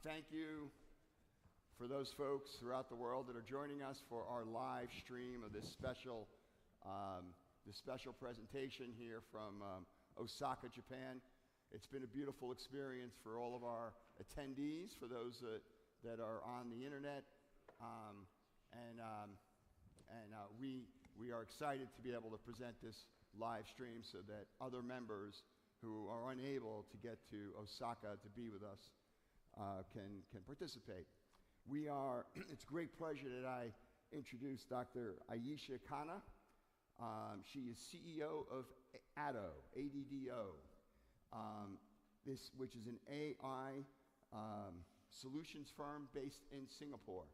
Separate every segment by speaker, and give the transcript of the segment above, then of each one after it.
Speaker 1: Thank you for those folks throughout the world that are joining us for our live stream of this special presentation here from Osaka, Japan. It's been a beautiful experience for all of our attendees, for those that are on the internet, we are excited to be able to present this live stream so that other members who are unable to get to Osaka to be with us can participate. It's a great pleasure that I introduce Dr. Ayesha Khanna. She is CEO of Addo, A-D-D-O, which is an AI solutions firm based in Singapore.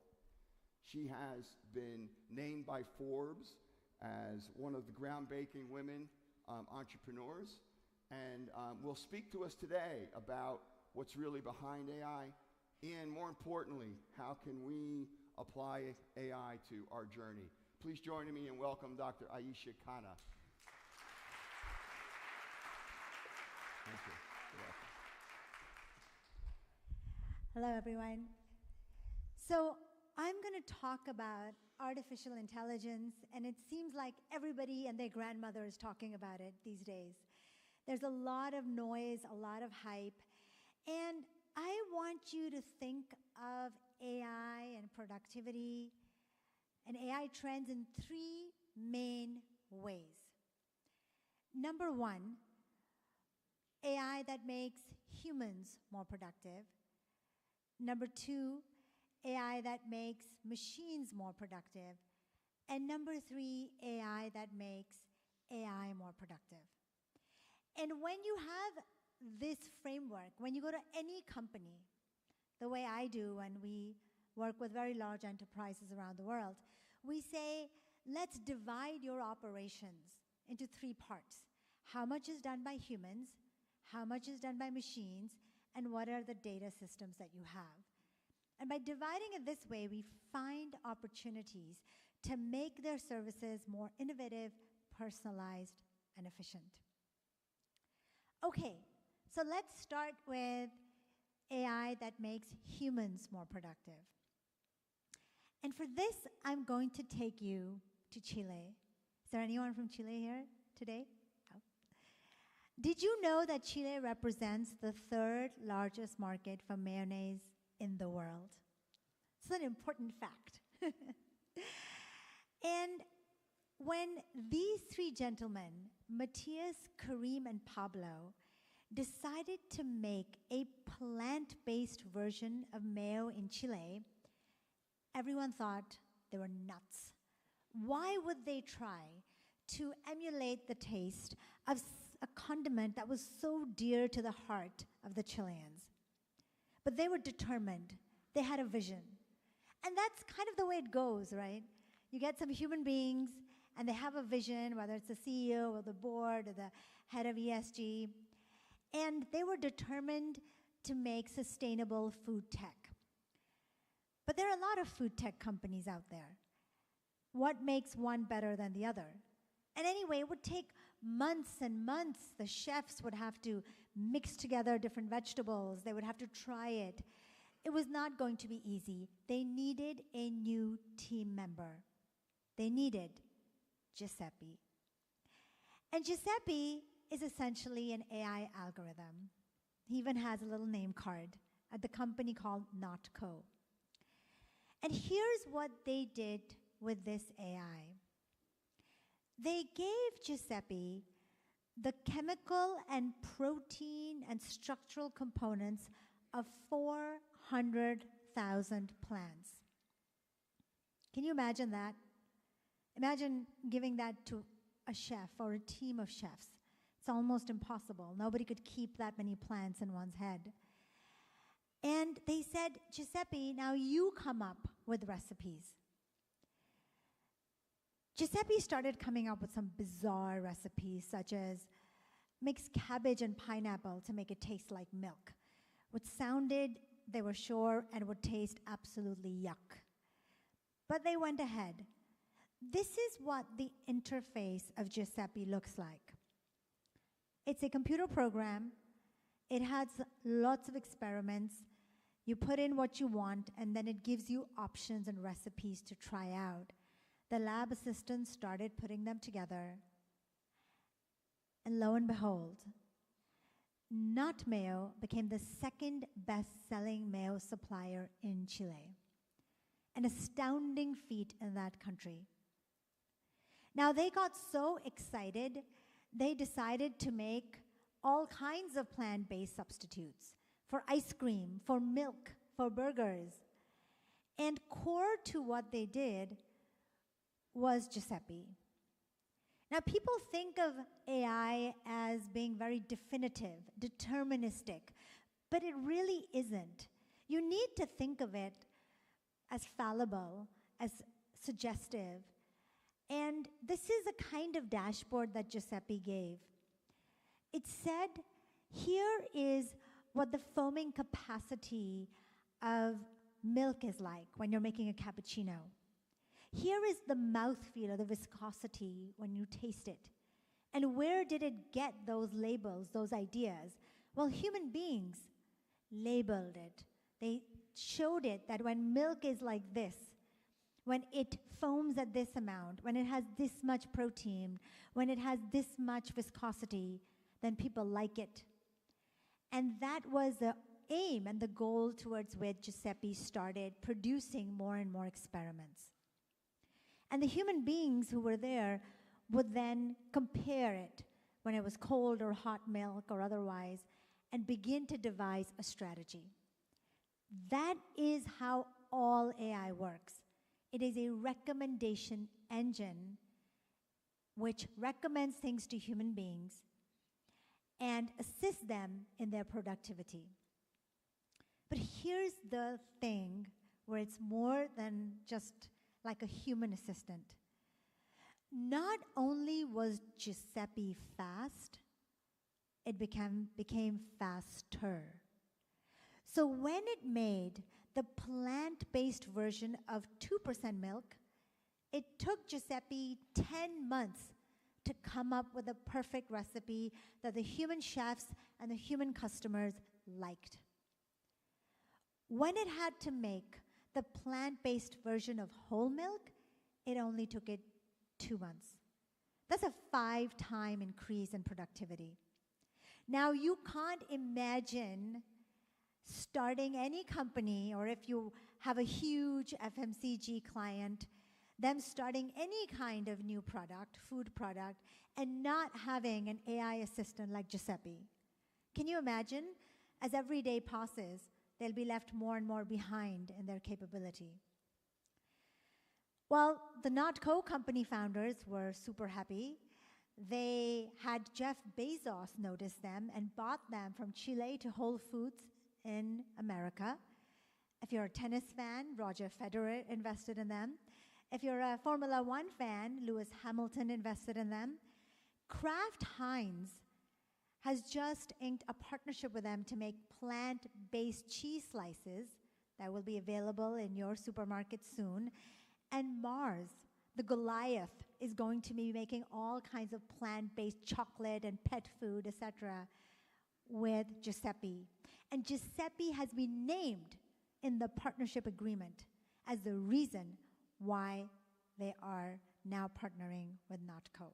Speaker 1: She has been named by Forbes as one of the groundbreaking women entrepreneurs, and will speak to us today about what's really behind AI, and more importantly, how can we apply AI to our journey. Please join me and welcome Dr. Ayesha Khanna. Thank you. You're welcome.
Speaker 2: Hello, everyone. So I'm going to talk about artificial intelligence, and it seems like everybody and their grandmother is talking about it these days. There's a lot of noise, a lot of hype, and I want you to think of AI and productivity and AI trends in three main ways. Number one, AI that makes humans more productive. Number two, AI that makes machines more productive. And number three, AI that makes AI more productive. And when you have this framework, when you go to any company, the way I do when we work with very large enterprises around the world, we say, let's divide your operations into three parts. How much is done by humans, how much is done by machines, and what are the data systems that you have? And by dividing it this way, we find opportunities to make their services more innovative, personalized, and efficient. Okay, so let's start with AI that makes humans more productive. And for this, I'm going to take you to Chile. Is there anyone from Chile here today? Oh. Did you know that Chile represents the third largest market for mayonnaise in the world? It's an important fact. And when these three gentlemen, Matthias, Karim, and Pablo, decided to make a plant-based version of mayo in Chile, everyone thought they were nuts. Why would they try to emulate the taste of a condiment that was so dear to the heart of the Chileans? But they were determined. They had a vision. And that's kind of the way it goes, right? You get some human beings, and they have a vision, whether it's the CEO or the board or the head of ESG, and they were determined to make sustainable food tech. But there are a lot of food tech companies out there. What makes one better than the other? And anyway, it would take months and months. The chefs would have to mix together different vegetables. They would have to try it. It was not going to be easy. They needed a new team member. They needed Giuseppe. And Giuseppe is essentially an AI algorithm. He even has a little name card at the company called NotCo. And here's what they did with this AI. They gave Giuseppe the chemical and protein and structural components of 400,000 plants. Can you imagine that? Imagine giving that to a chef or a team of chefs. It's almost impossible. Nobody could keep that many plants in one's head. And they said, Giuseppe, now you come up with recipes. Giuseppe started coming up with some bizarre recipes, such as mix cabbage and pineapple to make it taste like milk, which sounded, they were sure, and would taste absolutely yuck. But they went ahead. This is what the interface of Giuseppe looks like. It's a computer program. It has lots of experiments. You put in what you want, and then it gives you options and recipes to try out. The lab assistants started putting them together. And lo and behold, nut mayo became the second best-selling mayo supplier in Chile. An astounding feat in that country. Now, they got so excited, they decided to make all kinds of plant-based substitutes for ice cream, for milk, for burgers. And core to what they did was Giuseppe. Now, people think of AI as being very definitive, deterministic, but it really isn't. You need to think of it as fallible, as suggestive. And this is a kind of dashboard that Giuseppe gave. It said, here is what the foaming capacity of milk is like when you're making a cappuccino. Here is the mouthfeel or the viscosity when you taste it. And where did it get those labels, those ideas? Well, human beings labeled it. They showed it that when milk is like this, when it foams at this amount, when it has this much protein, when it has this much viscosity, then people like it. And that was the aim and the goal towards which Giuseppe started producing more and more experiments. And the human beings who were there would then compare it when it was cold or hot milk or otherwise and begin to devise a strategy. That is how all AI works. It is a recommendation engine which recommends things to human beings and assists them in their productivity. But here's the thing where it's more than just like a human assistant. Not only was Giuseppe fast, it became faster. So when it made the plant-based version of 2% milk, it took Giuseppe 10 months to come up with a perfect recipe that the human chefs and the human customers liked. When it had to make the plant-based version of whole milk, it only took it 2 months. That's a 5-time increase in productivity. Now, you can't imagine starting any company, or if you have a huge FMCG client, them starting any kind of new product, food product, and not having an AI assistant like Giuseppe. Can you imagine? As every day passes, they'll be left more and more behind in their capability. Well, the NotCo company founders were super happy. They had Jeff Bezos notice them and bought them from Chile to Whole Foods in America. If you're a tennis fan, Roger Federer invested in them. If you're a Formula One fan, Lewis Hamilton invested in them. Kraft Heinz has just inked a partnership with them to make plant-based cheese slices that will be available in your supermarket soon. And Mars, the Goliath, is going to be making all kinds of plant-based chocolate and pet food, etc., with Giuseppe. And Giuseppe has been named in the partnership agreement as the reason why they are now partnering with NotCo.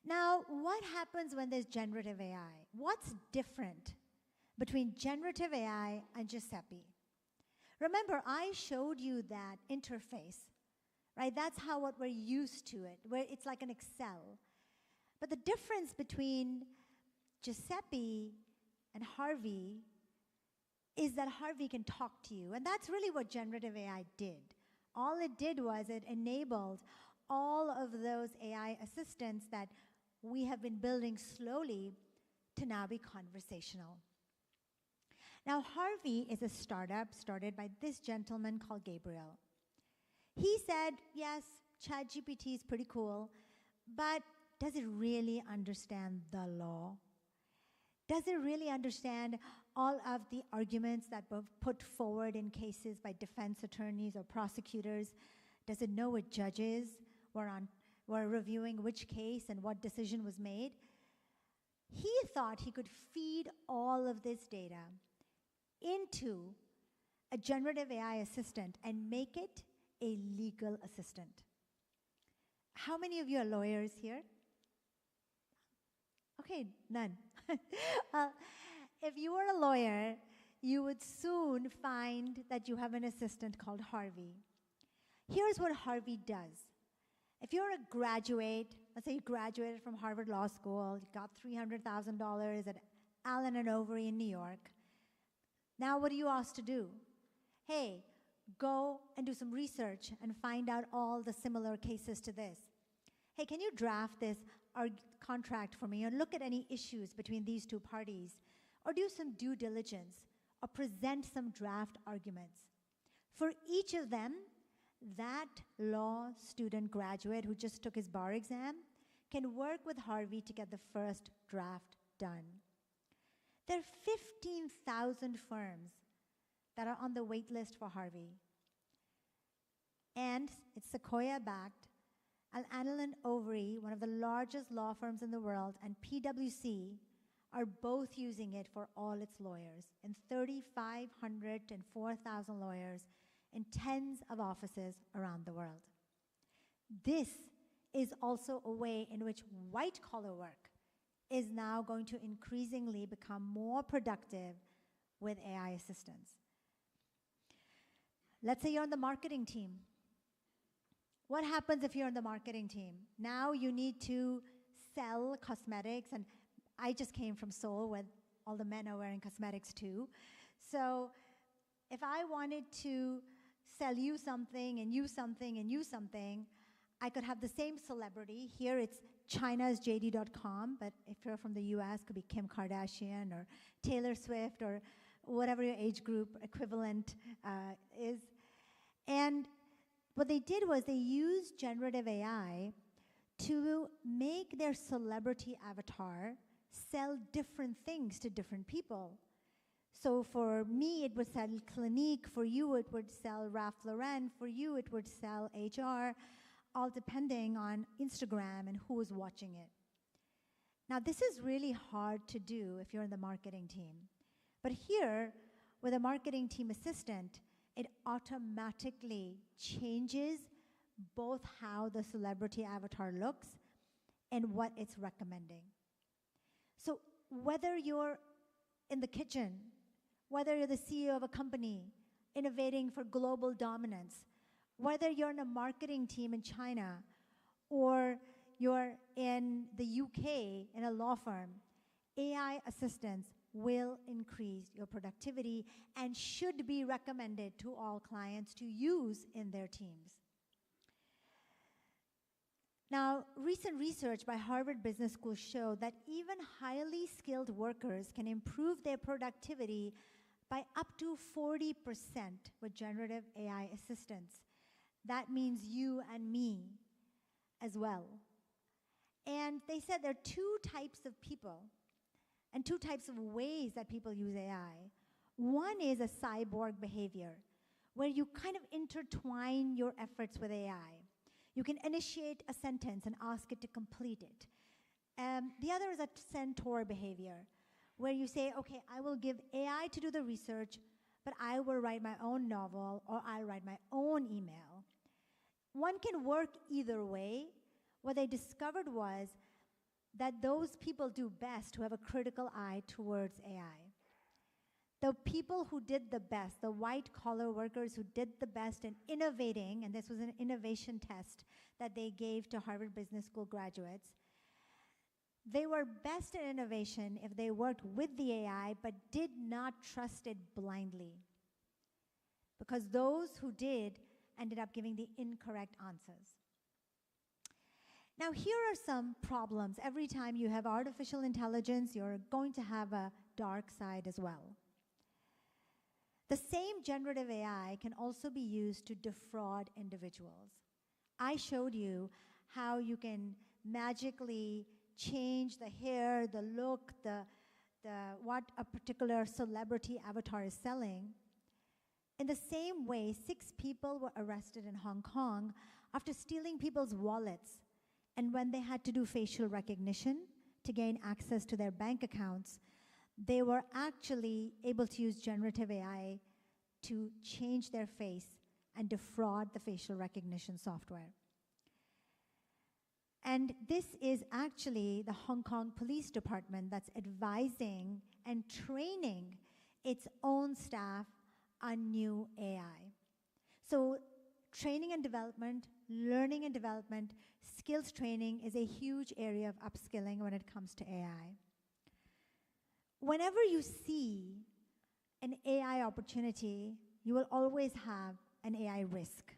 Speaker 2: Now, what happens when there's generative AI? What's different between generative AI and Giuseppe? Remember, I showed you that interface, right? That's how what we're used to it, where it's like an Excel. But the difference between Giuseppe and Harvey is that Harvey can talk to you. And that's really what generative AI did. All it did was it enabled all of those AI assistants that we have been building slowly to now be conversational. Now, Harvey is a startup started by this gentleman called Gabriel. He said, yes, ChatGPT is pretty cool, but does it really understand the law? Does it really understand all of the arguments that were put forward in cases by defense attorneys or prosecutors? Does it know what judges were reviewing which case and what decision was made? He thought he could feed all of this data into a generative AI assistant and make it a legal assistant. How many of you are lawyers here? Okay, none. If you were a lawyer, you would soon find that you have an assistant called Harvey. Here's what Harvey does. If you're a graduate, let's say you graduated from Harvard Law School, you got $300,000 at Allen & Overy in New York. Now what are you asked to do? Hey, go and do some research and find out all the similar cases to this. Hey, can you draft this contract for me, or look at any issues between these two parties, or do some due diligence, or present some draft arguments. For each of them, that law student graduate who just took his bar exam can work with Harvey to get the first draft done. There are 15,000 firms that are on the wait list for Harvey. And it's Sequoia-backed. Allen & Overy, one of the largest law firms in the world, and PwC are both using it for all its lawyers, and 3,500 and 4,000 lawyers in tens of offices around the world. This is also a way in which white-collar work is now going to increasingly become more productive with AI assistance. Let's say you're on the marketing team. What happens if you're on the marketing team? Now you need to sell cosmetics, and I just came from Seoul where all the men are wearing cosmetics too. So if I wanted to sell you something and you something and you something, I could have the same celebrity. Here it's China's JD.com, but if you're from the US, it could be Kim Kardashian or Taylor Swift or whatever your age group equivalent is. And what they did was they used generative AI to make their celebrity avatar sell different things to different people. So for me, it would sell Clinique. For you, it would sell Ralph Lauren. For you, it would sell HR, all depending on Instagram and who is watching it. Now, this is really hard to do if you're in the marketing team. But here, with a marketing team assistant, it automatically changes both how the celebrity avatar looks and what it's recommending. So whether you're in the kitchen, whether you're the CEO of a company innovating for global dominance, whether you're in a marketing team in China or you're in the UK in a law firm, AI assistants will increase your productivity and should be recommended to all clients to use in their teams. Now, recent research by Harvard Business School showed that even highly skilled workers can improve their productivity by up to 40% with generative AI assistance. That means you and me as well. And they said there are two types of people and two types of ways that people use AI. One is a cyborg behavior, where you kind of intertwine your efforts with AI. You can initiate a sentence and ask it to complete it. The other is a centaur behavior, where you say, okay, I will give AI to do the research, but I will write my own novel or I'll write my own email. One can work either way. What they discovered was that those people do best who have a critical eye towards AI. The people who did the best, the white-collar workers who did the best in innovating, and this was an innovation test that they gave to Harvard Business School graduates, they were best in innovation if they worked with the AI but did not trust it blindly. Because those who did ended up giving the incorrect answers. Now, here are some problems. Every time you have artificial intelligence, you're going to have a dark side as well. The same generative AI can also be used to defraud individuals. I showed you how you can magically change the hair, the look, what a particular celebrity avatar is selling. In the same way, 6 people were arrested in Hong Kong after stealing people's wallets. And when they had to do facial recognition to gain access to their bank accounts, they were actually able to use generative AI to change their face and defraud the facial recognition software. And this is actually the Hong Kong Police Department that's advising and training its own staff on new AI. So training and development, learning and development, skills training is a huge area of upskilling when it comes to AI. Whenever you see an AI opportunity, you will always have an AI risk.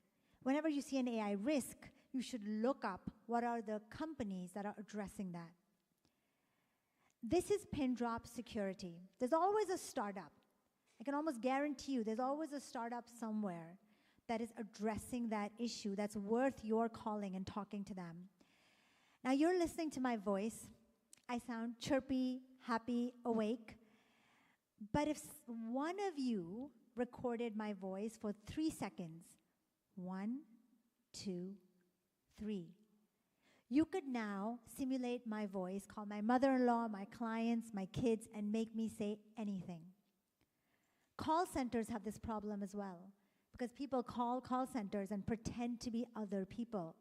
Speaker 2: Whenever you see an AI risk, you should look up what are the companies that are addressing that. This is pin drop security. There's always a startup. I can almost guarantee you there's always a startup somewhere that is addressing that issue that's worth your calling and talking to them. Now you're listening to my voice. I sound chirpy, happy, awake. But if one of you recorded my voice for 3 seconds, 1, 2, 3, you could now simulate my voice, call my mother-in-law, my clients, my kids, and make me say anything. Call centers have this problem as well, because people call centers and pretend to be other people.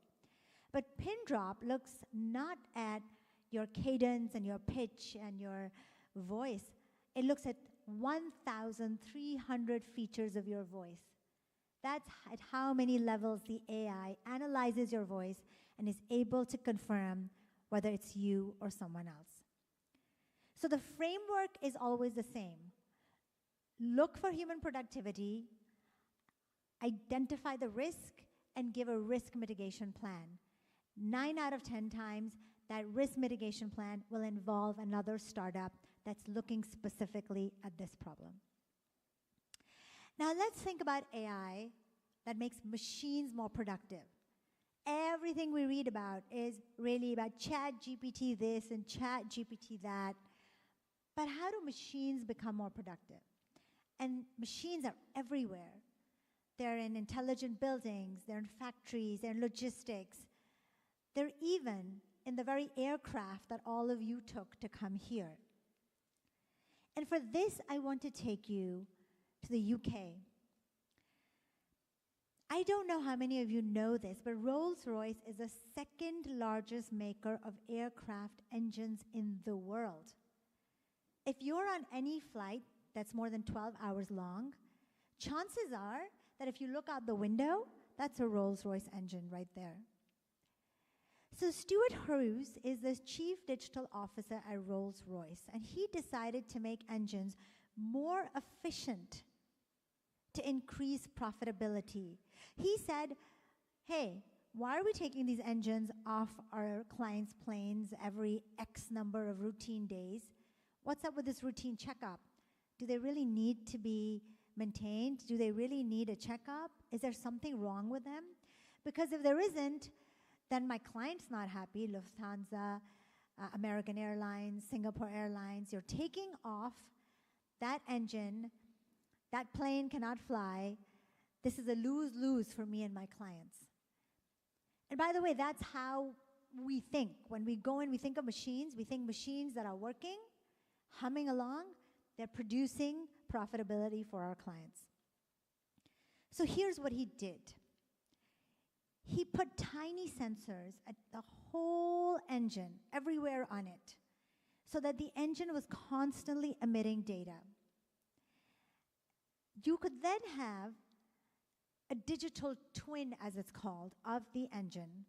Speaker 2: But pin drop looks not at your cadence and your pitch and your voice. It looks at 1,300 features of your voice. That's at how many levels the AI analyzes your voice and is able to confirm whether it's you or someone else. So the framework is always the same. Look for human productivity, identify the risk, and give a risk mitigation plan. 9 out of 10 times, that risk mitigation plan will involve another startup that's looking specifically at this problem. Now let's think about AI that makes machines more productive. Everything we read about is really about chat GPT this and chat GPT that. But how do machines become more productive? And machines are everywhere. They're in intelligent buildings, they're in factories, they're in logistics. They're even in the very aircraft that all of you took to come here. And for this, I want to take you to the UK. I don't know how many of you know this, but Rolls-Royce is the second largest maker of aircraft engines in the world. If you're on any flight that's more than 12 hours long, chances are that if you look out the window, that's a Rolls-Royce engine right there. So Stuart Hughes is the chief digital officer at Rolls-Royce, and he decided to make engines more efficient to increase profitability. He said, hey, why are we taking these engines off our clients' planes every X number of routine days? What's up with this routine checkup? Do they really need to be maintained? Do they really need a checkup? Is there something wrong with them? Because if there isn't, then my client's not happy, Lufthansa, American Airlines, Singapore Airlines. You're taking off that engine, that plane cannot fly. This is a lose-lose for me and my clients. And by the way, that's how we think. When we go in, we think of machines. We think machines that are working, humming along. They're producing profitability for our clients. So here's what he did. He put tiny sensors at the whole engine, everywhere on it, so that the engine was constantly emitting data. You could then have a digital twin, as it's called, of the engine.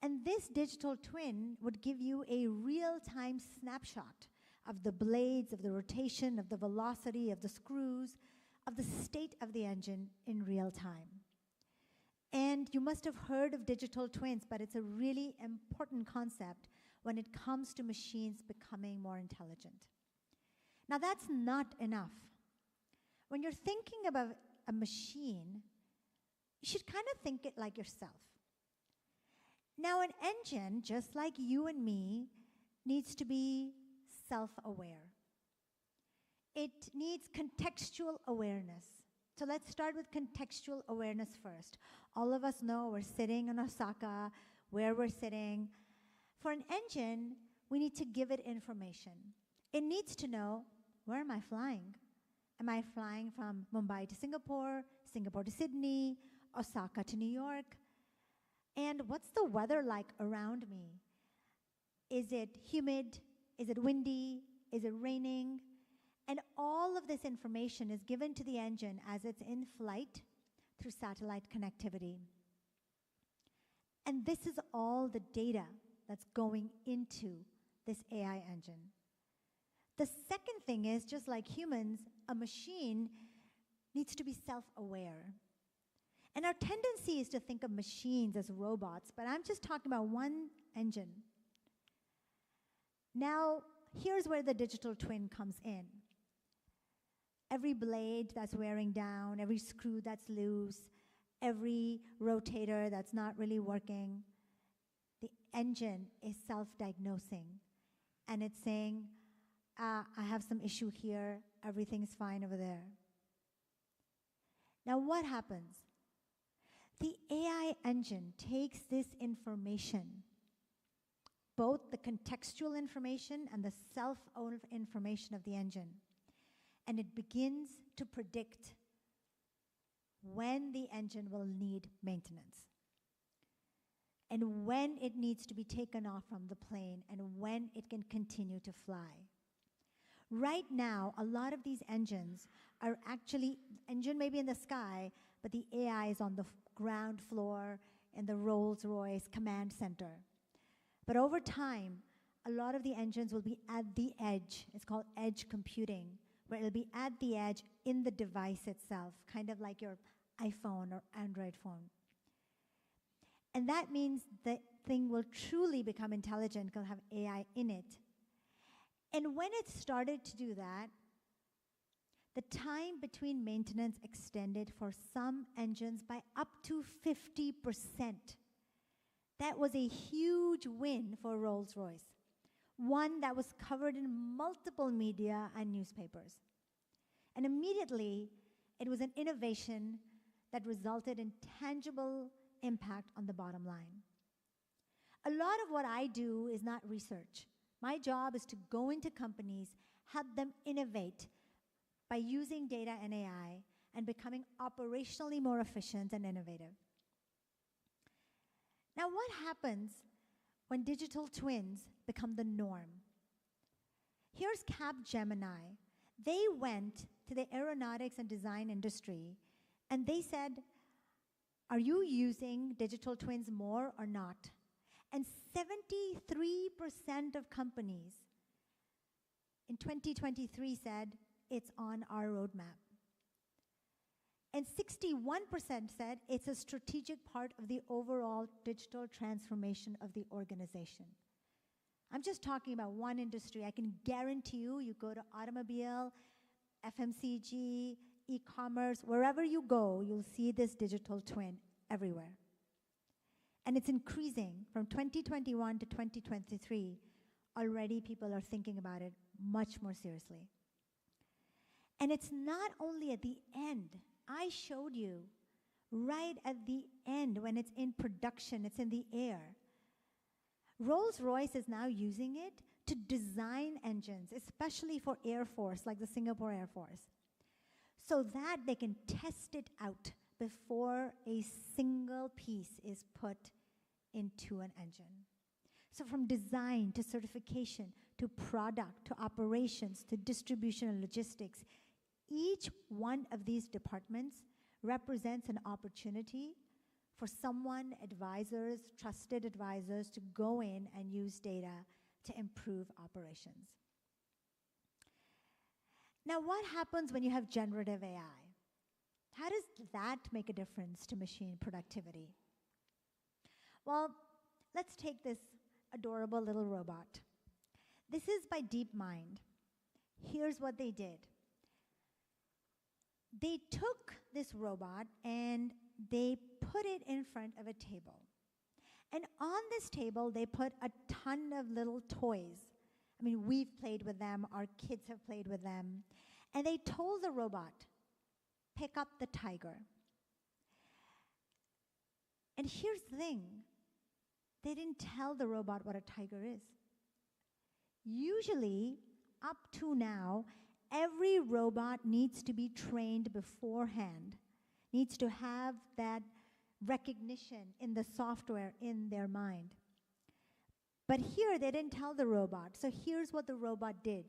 Speaker 2: And this digital twin would give you a real-time snapshot of the blades, of the rotation, of the velocity, of the screws, of the state of the engine in real time. And you must have heard of digital twins, but it's a really important concept when it comes to machines becoming more intelligent. Now, that's not enough. When you're thinking about a machine, you should kind of think it like yourself. Now, an engine, just like you and me, needs to be self-aware. It needs contextual awareness. So let's start with contextual awareness first. All of us know we're sitting in Osaka, where we're sitting. For an engine, we need to give it information. It needs to know where am I flying? Am I flying from Mumbai to Singapore, Singapore to Sydney, Osaka to New York? And what's the weather like around me? Is it humid? Is it windy? Is it raining? And all of this information is given to the engine as it's in flight through satellite connectivity. And this is all the data that's going into this AI engine. The second thing is, just like humans, a machine needs to be self-aware. And our tendency is to think of machines as robots, but I'm just talking about one engine. Now, here's where the digital twin comes in. Every blade that's wearing down, every screw that's loose, every rotator that's not really working, the engine is self-diagnosing. And it's saying, I have some issue here, everything's fine over there. Now what happens? The AI engine takes this information, both the contextual information and the self-owned information of the engine, and it begins to predict when the engine will need maintenance, and when it needs to be taken off from the plane, and when it can continue to fly. Right now, a lot of these engines are actually, engine may be in the sky, but the AI is on the ground floor in the Rolls-Royce command center. But over time, a lot of the engines will be at the edge. It's called edge computing, where it'll be at the edge in the device itself, kind of like your iPhone or Android phone. And that means the thing will truly become intelligent, it'll have AI in it. And when it started to do that, the time between maintenance extended for some engines by up to 50%. That was a huge win for Rolls-Royce, one that was covered in multiple media and newspapers. And immediately, it was an innovation that resulted in tangible impact on the bottom line. A lot of what I do is not research. My job is to go into companies, help them innovate by using data and AI and becoming operationally more efficient and innovative. Now, what happens when digital twins become the norm? Here's Capgemini. They went to the aeronautics and design industry, and they said, are you using digital twins more or not? And 73% of companies in 2023 said, it's on our roadmap. And 61% said it's a strategic part of the overall digital transformation of the organization. I'm just talking about one industry. I can guarantee you, you go to automobile, FMCG, e-commerce, wherever you go, you'll see this digital twin everywhere. And it's increasing from 2021 to 2023. Already people are thinking about it much more seriously. And it's not only at the end. I showed you right at the end when it's in production, it's in the air. Rolls-Royce is now using it to design engines, especially for Air Force, like the Singapore Air Force, so that they can test it out before a single piece is put into an engine. So from design to certification to product to operations to distribution and logistics, each one of these departments represents an opportunity for someone, advisors, trusted advisors, to go in and use data to improve operations. Now, what happens when you have generative AI? How does that make a difference to machine productivity? Well, let's take this adorable little robot. This is by DeepMind. Here's what they did. They took this robot and they put it in front of a table. And on this table, they put a ton of little toys. I mean, we've played with them, our kids have played with them. And they told the robot, pick up the tiger. And here's the thing, they didn't tell the robot what a tiger is. Usually, up to now, every robot needs to be trained beforehand, needs to have that recognition in the software in their mind. But here, they didn't tell the robot. So here's what the robot did.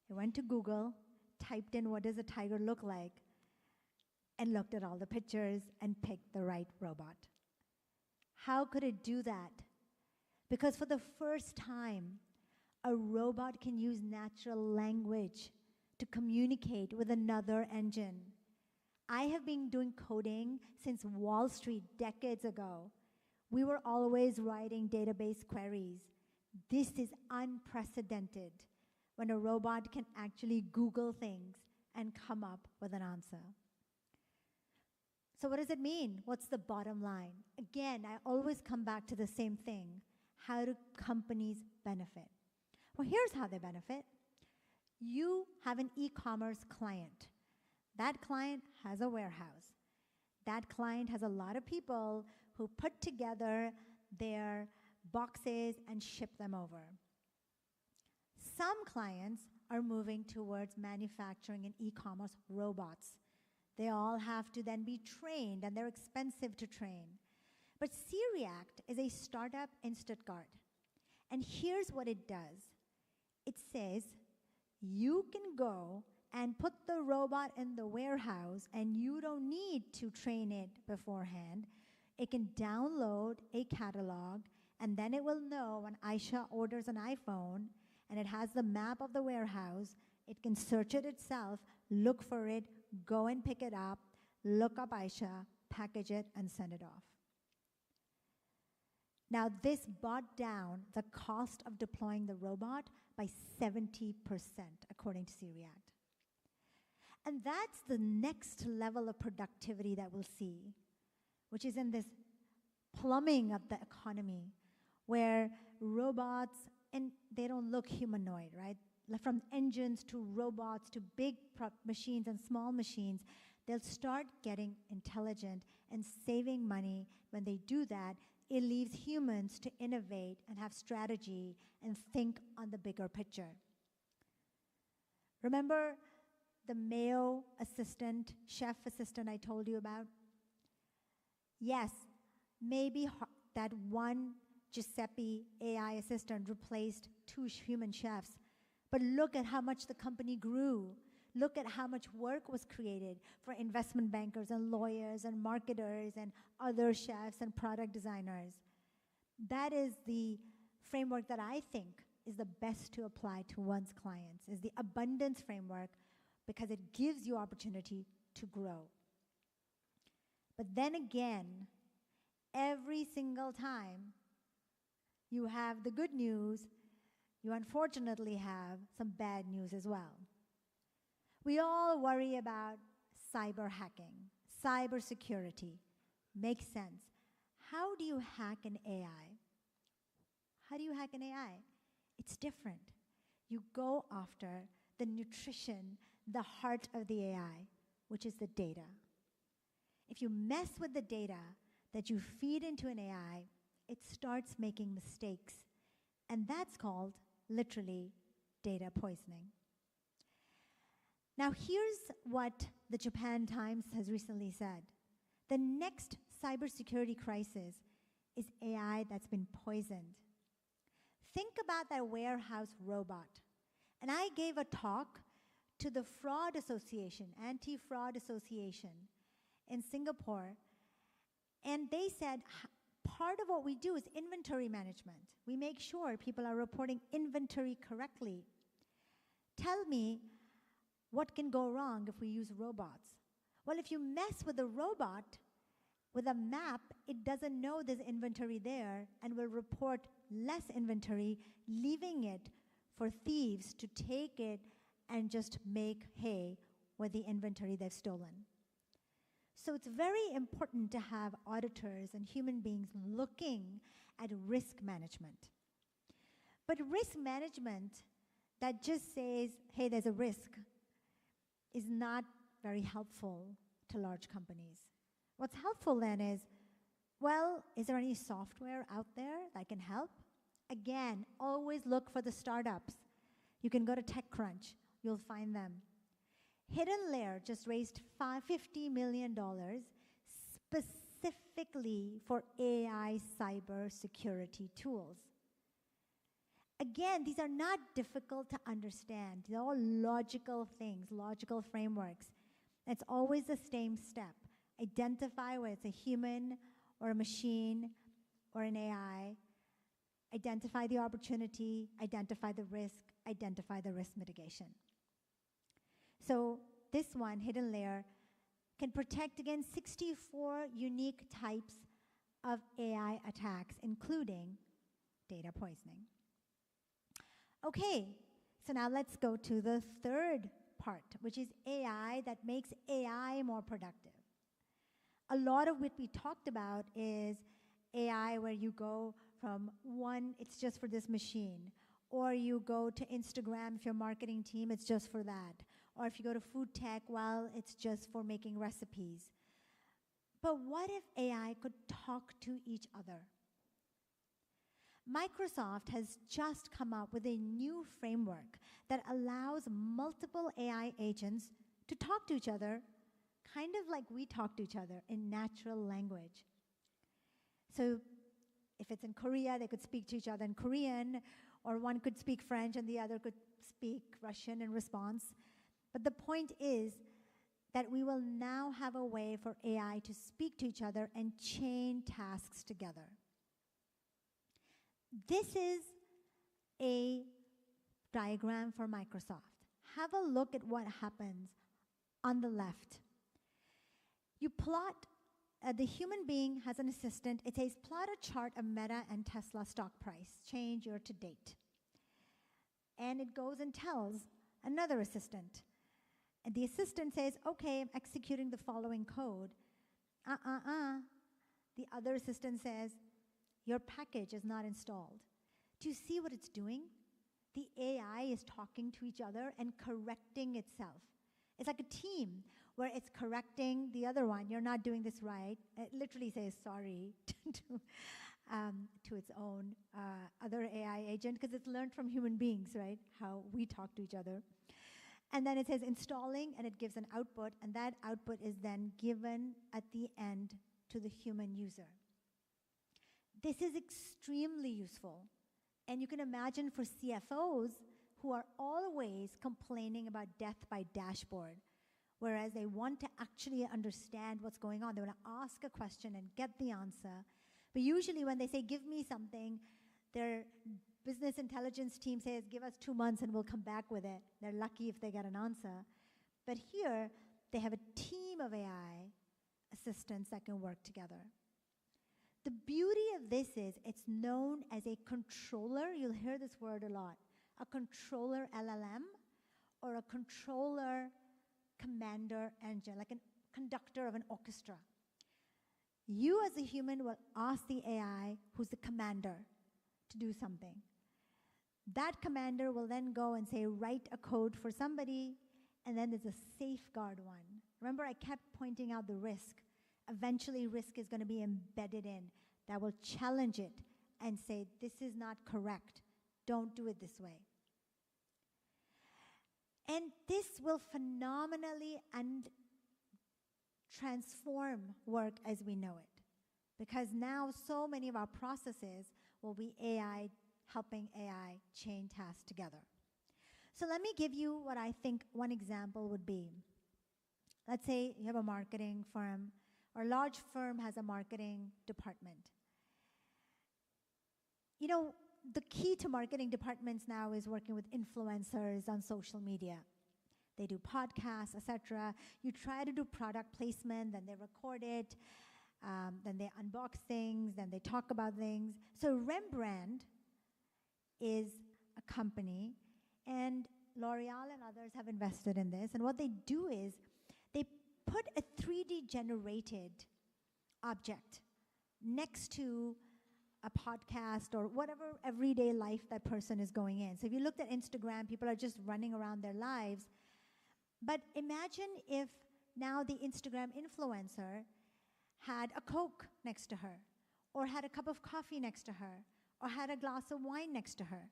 Speaker 2: It went to Google, typed in what does a tiger look like, and looked at all the pictures and picked the right robot. How could it do that? Because for the first time, a robot can use natural language to communicate with another engine. I have been doing coding since Wall Street decades ago. We were always writing database queries. This is unprecedented when a robot can actually Google things and come up with an answer. So what does it mean? What's the bottom line? Again, I always come back to the same thing. How do companies benefit? Well, here's how they benefit. You have an e-commerce client. That client has a warehouse. That client has a lot of people who put together their boxes and ship them over. Some clients are moving towards manufacturing and e-commerce robots. They all have to then be trained, and they're expensive to train. But React is a startup in Stuttgart. And here's what it does. It says, you can go and put the robot in the warehouse, and you don't need to train it beforehand. It can download a catalog, and then it will know when Ayesha orders an iPhone, and it has the map of the warehouse. It can search it itself, look for it, go and pick it up, look up Ayesha, package it, and send it off. Now, this brought down the cost of deploying the robot by 70%, according to React. And that's the next level of productivity that we'll see, which is in this plumbing of the economy, where robots, and they don't look humanoid, right? From engines to robots to big machines and small machines, they'll start getting intelligent and saving money. When they do that, it leaves humans to innovate and have strategy and think on the bigger picture. Remember the Mayo assistant, chef assistant I told you about? Yes, maybe that one Giuseppe AI assistant replaced 2 human chefs, but look at how much the company grew. Look at how much work was created for investment bankers and lawyers and marketers and other chefs and product designers. That is the framework that I think is the best to apply to one's clients, is the abundance framework, because it gives you opportunity to grow. But then again, every single time you have the good news, you unfortunately have some bad news as well. We all worry about cyber hacking, cyber security. Makes sense. How do you hack an AI? How do you hack an AI? It's different. You go after the nutrition, the heart of the AI, which is the data. If you mess with the data that you feed into an AI, it starts making mistakes. And that's called, literally, data poisoning. Now, here's what the Japan Times has recently said. The next cybersecurity crisis is AI that's been poisoned. Think about that warehouse robot. And I gave a talk to the Fraud Association, Anti-Fraud Association in Singapore, and they said part of what we do is inventory management. We make sure people are reporting inventory correctly. Tell me, what can go wrong if we use robots? Well, if you mess with a robot, with a map, it doesn't know there's inventory there and will report less inventory, leaving it for thieves to take it and just make hay with the inventory they've stolen. So it's very important to have auditors and human beings looking at risk management. But risk management that just says, hey, there's a risk, is not very helpful to large companies. What's helpful then is, well, is there any software out there that can help? Again, always look for the startups. You can go to TechCrunch. you'll find them. Hidden Layer just raised $50 million specifically for AI cybersecurity tools. Again, these are not difficult to understand. They're all logical things, logical frameworks. It's always the same step. Identify whether it's a human or a machine or an AI. Identify the opportunity, identify the risk mitigation. So this one, Hidden Layer, can protect against 64 unique types of AI attacks, including data poisoning. Okay, so now let's go to the third part, which is AI that makes AI more productive. A lot of what we talked about is AI where you go from one, it's just for this machine, or you go to Instagram, if you're a marketing team, it's just for that. Or if you go to food tech, well, it's just for making recipes. But what if AI could talk to each other? Microsoft has just come up with a new framework that allows multiple AI agents to talk to each other, kind of like we talk to each other in natural language. So if it's in Korea, they could speak to each other in Korean, or one could speak French and the other could speak Russian in response. But the point is that we will now have a way for AI to speak to each other and chain tasks together. This is a diagram for Microsoft. Have a look at what happens on the left. You plot, the human being has an assistant. It says, plot a chart of Meta and Tesla stock price, change year to date. And it goes and tells another assistant. And the assistant says, okay, I'm executing the following code. The other assistant says, your package is not installed. Do you see what it's doing? The AI is talking to each other and correcting itself. It's like a team where it's correcting the other one. You're not doing this right. It literally says sorry to its own other AI agent because it's learned from human beings, right? How we talk to each other. And then it says installing, and it gives an output, and that output is then given at the end to the human user. This is extremely useful. And you can imagine for CFOs who are always complaining about death by dashboard, whereas they want to actually understand what's going on. They want to ask a question and get the answer. But usually when they say, give me something, their business intelligence team says, give us 2 months and we'll come back with it. They're lucky if they get an answer. But here, they have a team of AI assistants that can work together. The beauty of this is it's known as a controller. You'll hear this word a lot. A controller LLM or a controller commander engine, like a conductor of an orchestra. You as a human will ask the AI, who's the commander, to do something. That commander will then go and say, write a code for somebody, and then there's a safeguard one. Remember, I kept pointing out the risk. Eventually, risk is going to be embedded in that will challenge it and say, this is not correct. Don't do it this way. And this will phenomenally and transform work as we know it. Because now so many of our processes will be AI helping AI chain tasks together. So let me give you what I think one example would be. Let's say you have a marketing firm, or a large firm has a marketing department. You know, the key to marketing departments now is working with influencers on social media. They do podcasts, etc. You try to do product placement, then they record it, then they unbox things, then they talk about things. So Rembrandt is a company, and L'Oreal and others have invested in this. And what they do is they put a 3D generated object next to a podcast or whatever everyday life that person is going in. So if you looked at Instagram, people are just running around their lives. But imagine if now the Instagram influencer had a Coke next to her, or had a cup of coffee next to her, or had a glass of wine next to her.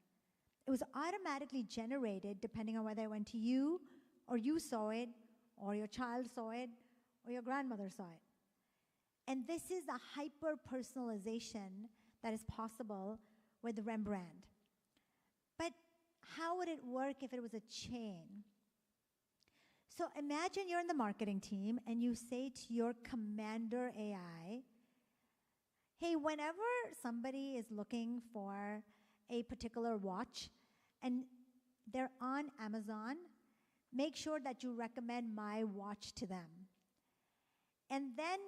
Speaker 2: It was automatically generated depending on whether it went to you, or you saw it, or your child saw it, or your grandmother saw it. And this is the hyper-personalization that is possible with Rembrandt. But how would it work if it was a chain? So imagine you're in the marketing team and you say to your commander AI, hey, whenever somebody is looking for a particular watch and they're on Amazon, make sure that you recommend my watch to them. And then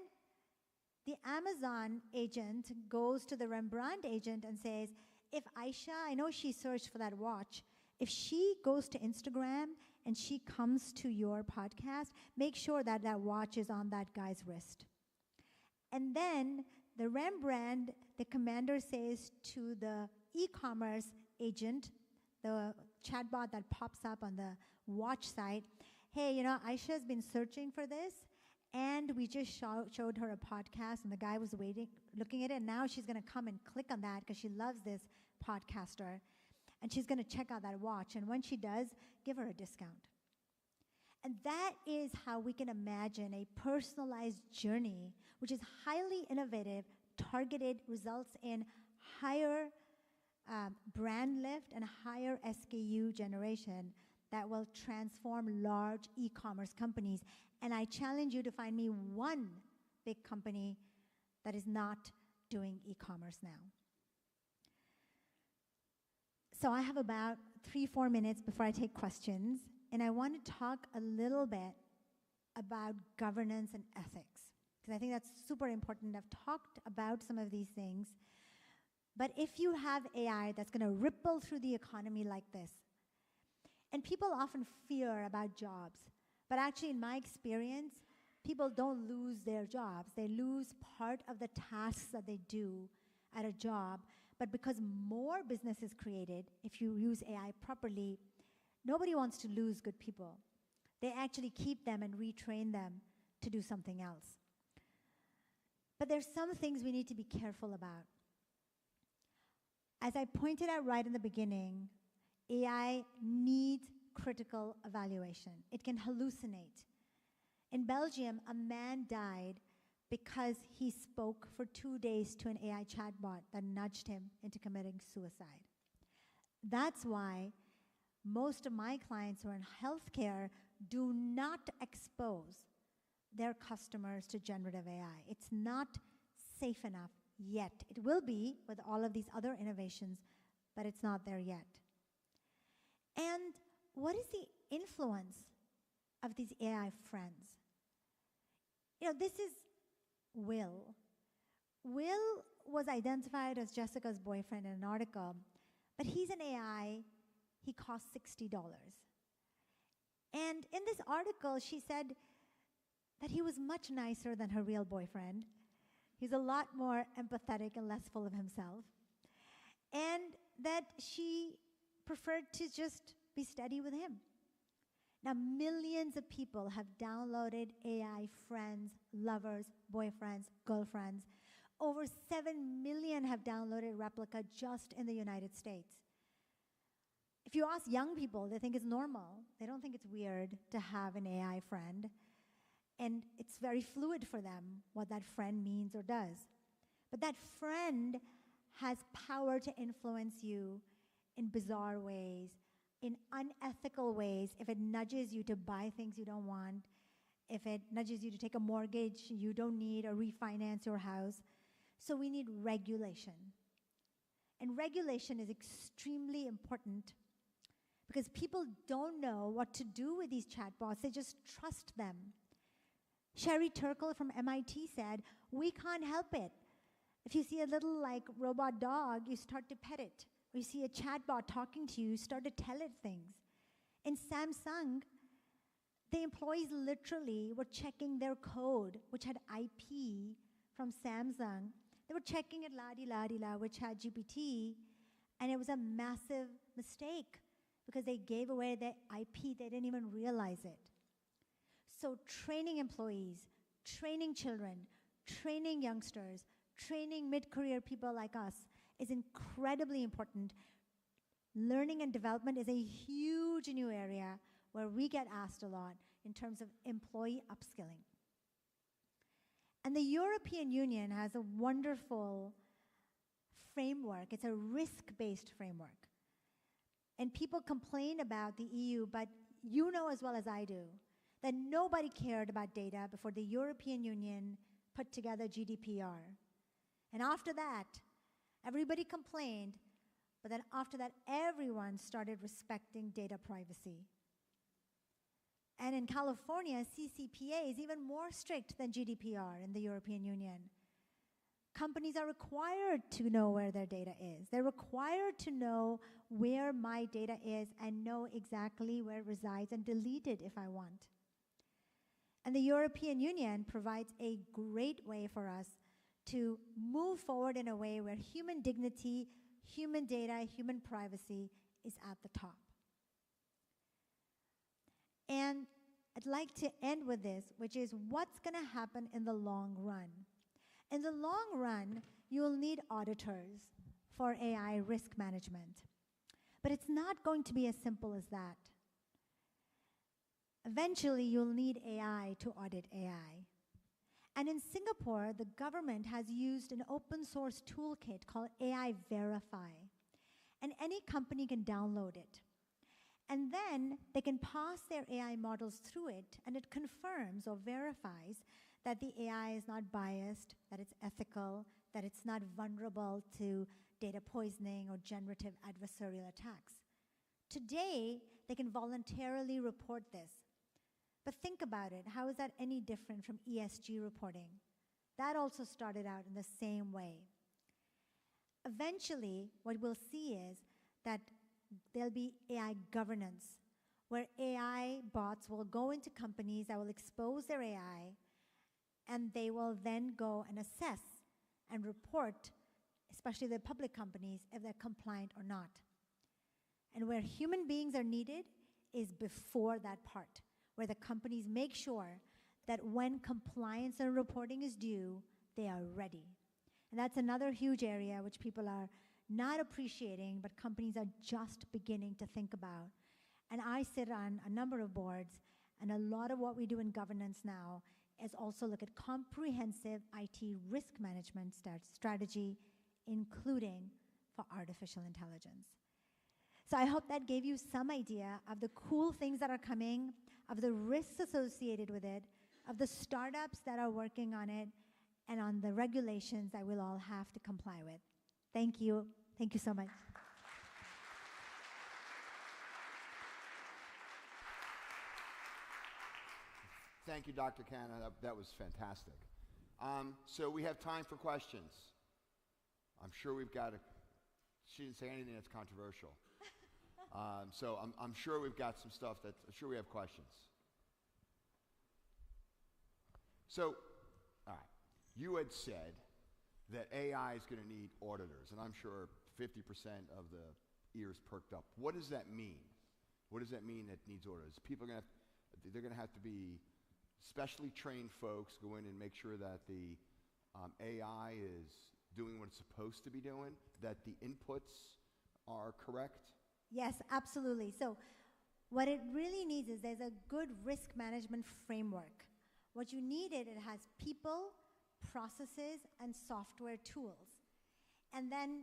Speaker 2: the Amazon agent goes to the Rembrandt agent and says, if Ayesha, I know she searched for that watch, if she goes to Instagram and she comes to your podcast, make sure that that watch is on that guy's wrist. And then the Rembrandt, the commander says to the e-commerce agent, the chatbot that pops up on the watch site, hey, you know, Ayesha's been searching for this, and we just showed her a podcast, and the guy was looking at it, and now she's going to come and click on that because she loves this podcaster, and she's going to check out that watch, and when she does, give her a discount. And that is how we can imagine a personalized journey, which is highly innovative, targeted, results in higher brand lift and higher SKU generation that will transform large e-commerce companies. And I challenge you to find me one big company that is not doing e-commerce now. So I have about 3-4 minutes before I take questions, and I want to talk a little bit about governance and ethics, because I think that's super important. I've talked about some of these things, but if you have AI that's going to ripple through the economy like this, and people often fear about jobs, but actually in my experience, people don't lose their jobs. They lose part of the tasks that they do at a job, but because more business is created, if you use AI properly, nobody wants to lose good people. They actually keep them and retrain them to do something else. But there's some things we need to be careful about. As I pointed out right in the beginning, AI needs critical evaluation. It can hallucinate. In Belgium, a man died because he spoke for 2 days to an AI chatbot that nudged him into committing suicide. That's why most of my clients who are in healthcare do not expose their customers to generative AI. It's not safe enough yet. It will be with all of these other innovations, but it's not there yet. And what is the influence of these AI friends? You know, this is Will. Will was identified as Jessica's boyfriend in an article, but he's an AI. He costs $60. And in this article, she said that he was much nicer than her real boyfriend. He's a lot more empathetic and less full of himself. And that she preferred to just be steady with him. Now, millions of people have downloaded AI friends, lovers, boyfriends, girlfriends. Over 7 million have downloaded Replica just in the United States. If you ask young people, they think it's normal. They don't think it's weird to have an AI friend. And it's very fluid for them what that friend means or does. But that friend has power to influence you in bizarre ways, in unethical ways, if it nudges you to buy things you don't want, if it nudges you to take a mortgage you don't need or refinance your house. So we need regulation. And regulation is extremely important because people don't know what to do with these chatbots. They just trust them. Sherry Turkle from MIT said, we can't help it. If you see a little robot dog, you start to pet it. Or you see a chatbot talking to you, start to tell it things. In Samsung, the employees literally were checking their code, which had IP from Samsung. They were checking it la-di-la-di-la, which had GPT, and it was a massive mistake because they gave away their IP. They didn't even realize it. So training employees, training children, training youngsters, training mid-career people like us is incredibly important. Learning and development is a huge new area where we get asked a lot in terms of employee upskilling. And the European Union has a wonderful framework. It's a risk-based framework. And people complain about the EU, but you know as well as I do that nobody cared about data before the European Union put together GDPR. And after that, everybody complained, but then after that, everyone started respecting data privacy. And in California, CCPA is even more strict than GDPR in the European Union. Companies are required to know where their data is. They're required to know where my data is and know exactly where it resides and delete it if I want. And the European Union provides a great way for us to move forward in a way where human dignity, human data, human privacy is at the top. And I'd like to end with this, which is what's going to happen in the long run. In the long run, you'll need auditors for AI risk management. But it's not going to be as simple as that. Eventually, you'll need AI to audit AI. And in Singapore, the government has used an open source toolkit called AI Verify. And any company can download it. And then they can pass their AI models through it, and it confirms or verifies that the AI is not biased, that it's ethical, that it's not vulnerable to data poisoning or generative adversarial attacks. Today, they can voluntarily report this. But think about it. How is that any different from ESG reporting? That also started out in the same way. Eventually, what we'll see is that there'll be AI governance, where AI bots will go into companies that will expose their AI, and they will then go and assess and report, especially the public companies, if they're compliant or not. And where human beings are needed is before that part, where the companies make sure that when compliance and reporting is due, they are ready. And that's another huge area which people are not appreciating, but companies are just beginning to think about. And I sit on a number of boards, and a lot of what we do in governance now is also look at comprehensive IT risk management strategy, including for artificial intelligence. So I hope that gave you some idea of the cool things that are coming, of the risks associated with it, of the startups that are working on it, and on the regulations that we'll all have to comply with. Thank you. Thank you so much.
Speaker 1: Thank you, Dr. Khanna. That was fantastic. So we have time for questions. I'm sure we've got she didn't say anything that's controversial. So I'm sure we've got some stuff that, I'm sure we have questions. So, all right, you had said that AI is going to need auditors, and I'm sure 50% of the ears perked up. What does that mean? What does that mean that needs auditors? People are going to they're going to have to be specially trained folks, go in and make sure that the AI is doing what it's supposed to be doing, that the inputs are correct?
Speaker 2: Yes, absolutely. So what it really needs is there's a good risk management framework. What you need it has people, processes, and software tools. And then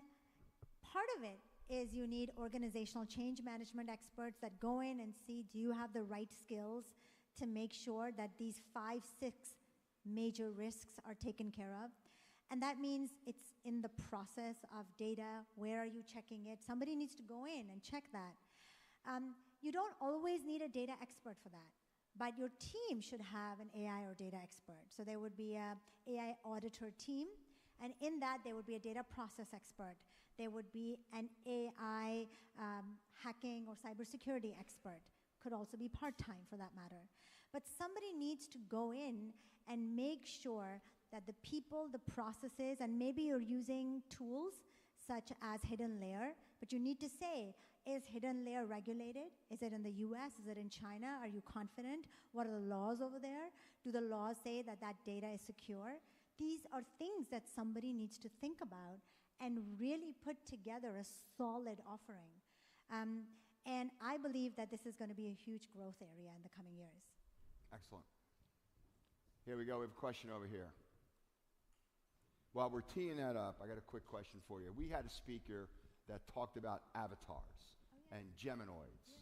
Speaker 2: part of it is you need organizational change management experts that go in and see, do you have the right skills to make sure that these 5, 6 major risks are taken care of. And that means it's in the process of data. Where are you checking it? Somebody needs to go in and check that. You don't always need a data expert for that, but your team should have an AI or data expert. So there would be an AI auditor team, and in that there would be a data process expert. There would be an AI hacking or cybersecurity expert. Could also be part-time for that matter. But somebody needs to go in and make sure that the people, the processes, and maybe you're using tools such as hidden layer, but you need to say, is hidden layer regulated? Is it in the US? Is it in China? Are you confident? What are the laws over there? Do the laws say that that data is secure? These are things that somebody needs to think about and really put together a solid offering. And I believe that this is going to be a huge growth area in the coming years.
Speaker 1: Excellent. Here we go. We have a question over here. While we're teeing that up, I got a quick question for you. We had a speaker that talked about avatars and Geminoids.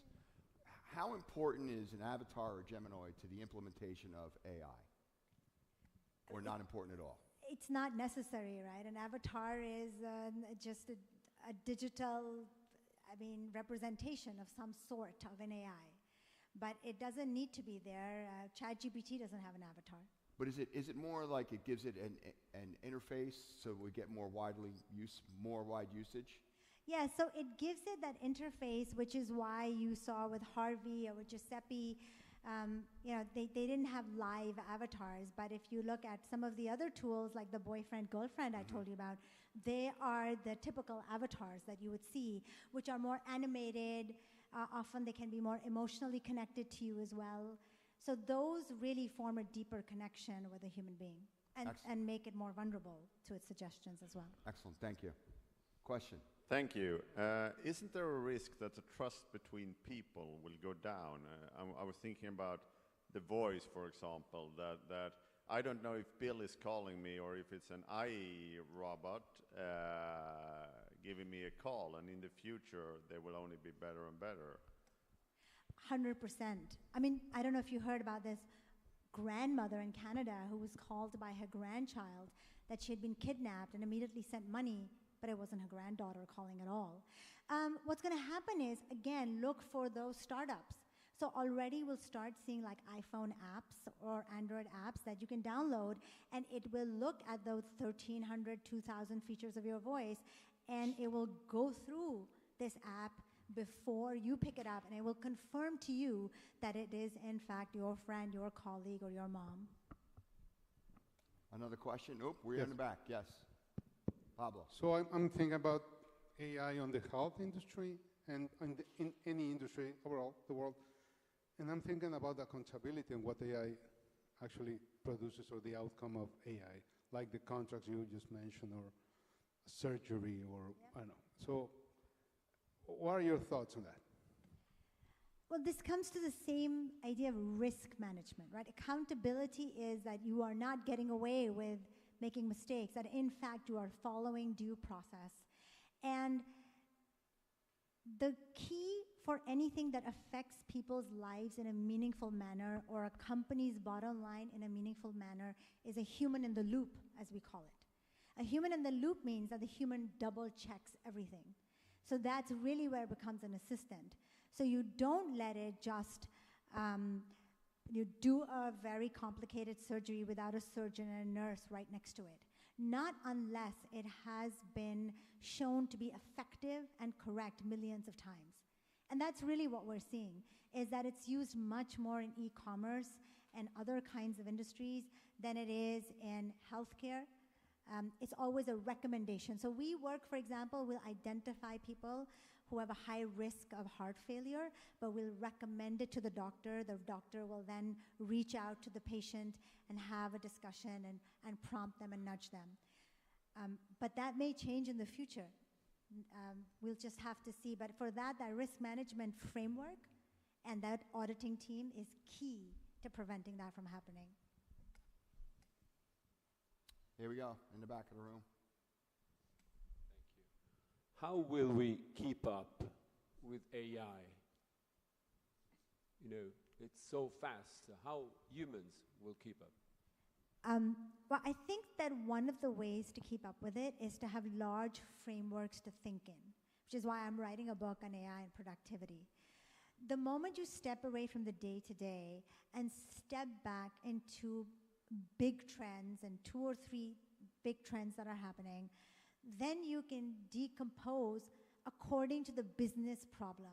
Speaker 1: How important is an avatar or Geminoid to the implementation of AI? Or not important at all?
Speaker 2: It's not necessary, right? An avatar is just a digital, representation of some sort of an AI. But it doesn't need to be there. ChatGPT doesn't have an avatar.
Speaker 1: But is it more like it gives it an interface so we get more wide usage?
Speaker 2: Yeah, so it gives it that interface, which is why you saw with Harvey or with Giuseppe, they didn't have live avatars. But if you look at some of the other tools, like the boyfriend, girlfriend I told you about, they are the typical avatars that you would see, which are more animated. Often they can be more emotionally connected to you as well. So those really form a deeper connection with a human being and make it more vulnerable to its suggestions as well.
Speaker 1: Excellent, thank you. Question?
Speaker 3: Thank you. Isn't there a risk that the trust between people will go down? I was thinking about the voice, for example, that I don't know if Bill is calling me or if it's an AI robot giving me a call, and in the future they will only be better and better.
Speaker 2: 100%. I don't know if you heard about this grandmother in Canada who was called by her grandchild that she had been kidnapped and immediately sent money, but it wasn't her granddaughter calling at all. What's going to happen is, again, look for those startups. So already we'll start seeing like iPhone apps or Android apps that you can download, and it will look at those 1,300, 2,000 features of your voice, and it will go through this app before you pick it up, and it will confirm to you that it is, in fact, your friend, your colleague, or your mom.
Speaker 1: Another question? Nope, we're in the back. Yes. Pablo.
Speaker 4: So I'm thinking about AI on the health industry and in any industry overall, the world. And I'm thinking about the accountability and what AI actually produces or the outcome of AI, like the contracts you just mentioned or surgery or I don't know. So what are your thoughts on that?
Speaker 2: Well, this comes to the same idea of risk management, right? Accountability is that you are not getting away with making mistakes, that in fact you are following due process. And the key for anything that affects people's lives in a meaningful manner or a company's bottom line in a meaningful manner is a human in the loop, as we call it. A human in the loop means that the human double checks everything. So that's really where it becomes an assistant. So you don't let it just you do a very complicated surgery without a surgeon and a nurse right next to it. Not unless it has been shown to be effective and correct millions of times. And that's really what we're seeing, is that it's used much more in e-commerce and other kinds of industries than it is in healthcare. It's always a recommendation. So we work, for example, we'll identify people who have a high risk of heart failure, but we'll recommend it to the doctor. The doctor will then reach out to the patient and have a discussion and prompt them and nudge them. But that may change in the future. We'll just have to see. But for that risk management framework and that auditing team is key to preventing that from happening.
Speaker 1: Here we go, in the back of the room.
Speaker 5: How will we keep up with AI? It's so fast. How humans will keep up?
Speaker 2: Well, I think that one of the ways to keep up with it is to have large frameworks to think in, which is why I'm writing a book on AI and productivity. The moment you step away from the day-to-day and step back into big trends and 2 or 3 big trends that are happening, then you can decompose according to the business problem.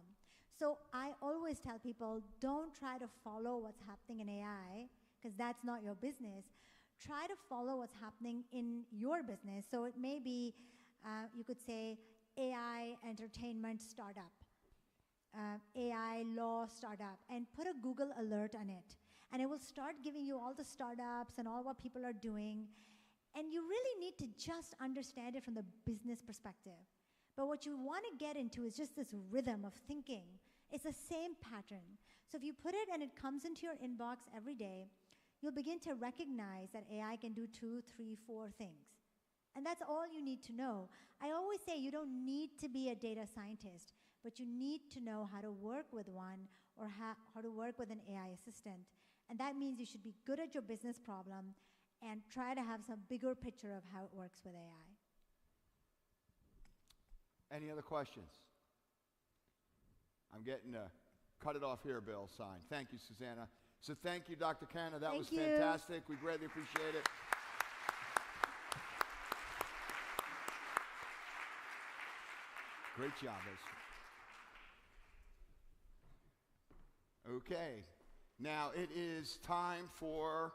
Speaker 2: So I always tell people, don't try to follow what's happening in AI, because that's not your business. Try to follow what's happening in your business. So it may be, you could say, AI entertainment startup, AI law startup, and put a Google alert on it. And it will start giving you all the startups and all what people are doing. And you really need to just understand it from the business perspective. But what you want to get into is just this rhythm of thinking. It's the same pattern. So if you put it and it comes into your inbox every day, you'll begin to recognize that AI can do 2, 3, 4 things. And that's all you need to know. I always say you don't need to be a data scientist, but you need to know how to work with one or how to work with an AI assistant. And that means you should be good at your business problem and try to have some bigger picture of how it works with AI.
Speaker 1: Any other questions? I'm getting a cut it off here, Bill sign. Thank you, Susanna. So thank you, Dr. Khanna. That was fantastic. We greatly appreciate it. Great job, Ayesha. Okay. Now it is time for